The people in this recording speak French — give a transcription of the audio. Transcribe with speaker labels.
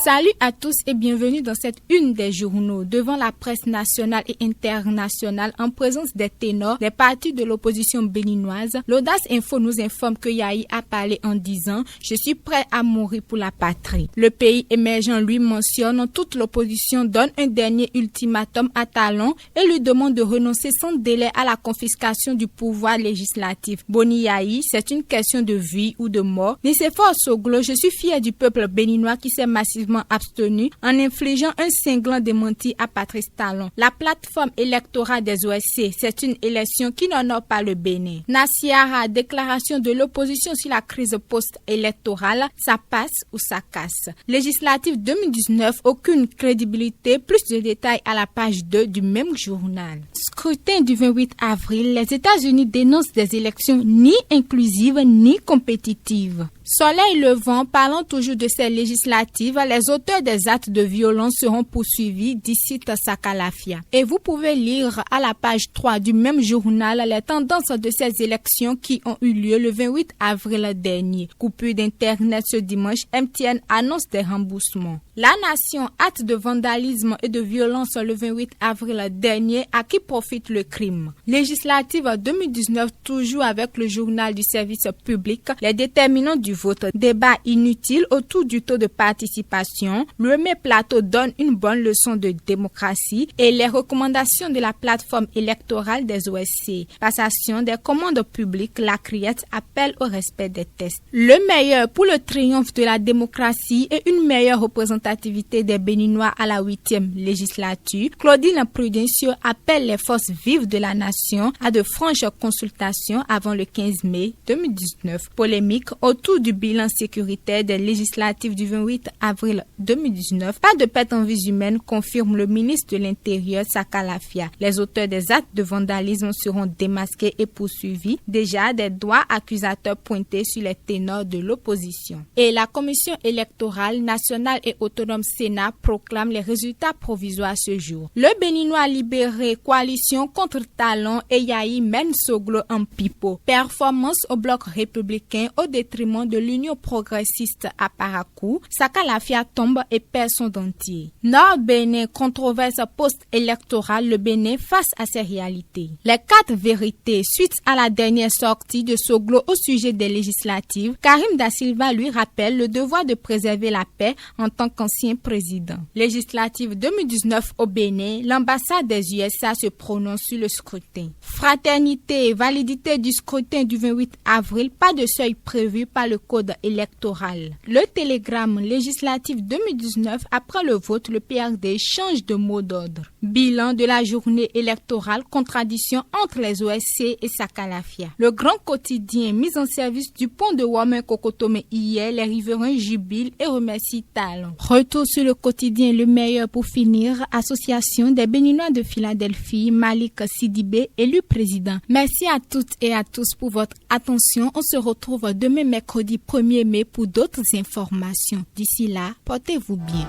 Speaker 1: Salut à tous et bienvenue dans cette une des journaux devant la presse nationale et internationale en présence des ténors des partis de l'opposition béninoise. L'Audace Info nous informe que Yahi a parlé en disant « Je suis prêt à mourir pour la patrie ». Le pays émergent lui mentionne « Toute l'opposition donne un dernier ultimatum à Talon et lui demande de renoncer sans délai à la confiscation du pouvoir législatif. Boni Yahi, c'est une question de vie ou de mort. Nicéphore Soglo, je suis fier du peuple béninois qui s'est massivement abstenu en infligeant un cinglant démenti à Patrice Talon. La plateforme électorale des OSC, c'est une élection qui n'honore pas le Bénin. Nassiara, déclaration de l'opposition sur la crise post-électorale, ça passe ou ça casse. Législative 2019, aucune crédibilité, plus de détails à la page 2 du même journal. Scrutin du 28 avril, les États-Unis dénoncent des élections ni inclusives ni compétitives. Soleil levant, parlant toujours de ces législatives, les auteurs des actes de violence seront poursuivis, d'ici Sakalafia. Et vous pouvez lire à la page 3 du même journal les tendances de ces élections qui ont eu lieu le 28 avril dernier. Coupure d'internet ce dimanche, MTN annonce des remboursements. La nation, acte de vandalisme et de violence le 28 avril dernier, à qui profite le crime? Législative 2019, toujours avec le journal du service public, les déterminants du vote, débat inutile autour du taux de participation, le même plateau donne une bonne leçon de démocratie et les recommandations de la plateforme électorale des OSC. Passation des commandes publiques, la criette appelle au respect des tests. Le meilleur pour le triomphe de la démocratie et une meilleure représentativité des Béninois à la 8e législature, Claudine Prudencio appelle les forces vives de la nation à de franches consultations avant le 15 mai 2019. Polémique autour du bilan sécuritaire des législatives du 28 avril 2019. Pas de perte en vies humaines, confirme le ministre de l'Intérieur Sakalafia. Les auteurs des actes de vandalisme seront démasqués et poursuivis. Déjà, des doigts accusateurs pointés sur les ténors de l'opposition. Et la Commission électorale nationale et autonome Sénat proclame les résultats provisoires ce jour. Le Béninois libéré, coalition contre Talon et Yahi mène Soglo en pipeau. Performance au bloc républicain au détriment de l'Union progressiste à Parakou. Sakalafia tombe et perd son dentier. Nord-Bénin, controverse post-électorale, le Bénin face à ses réalités. Les 4 vérités suite à la dernière sortie de Soglo au sujet des législatives, Karim Da Silva lui rappelle le devoir de préserver la paix en tant qu'ancien président. Législative 2019 au Bénin, l'ambassade des USA se prononce sur le scrutin. Fraternité, validité du scrutin du 28 avril, pas de seuil prévu par le code électoral. Le télégramme législatif 2019, après le vote, le PRD change de mot d'ordre. Bilan de la journée électorale, contradiction entre les OSC et Sakalafia. Le grand quotidien mis en service du pont de Ouamen-Kokotome hier, les riverains jubilent et remercient Talon. Retour sur le quotidien Le Meilleur pour finir, association des Béninois de Philadelphie, Malik Sidibé, élu président. Merci à toutes et à tous pour votre attention. On se retrouve demain mercredi 1er mai pour d'autres informations. D'ici là, portez-vous bien.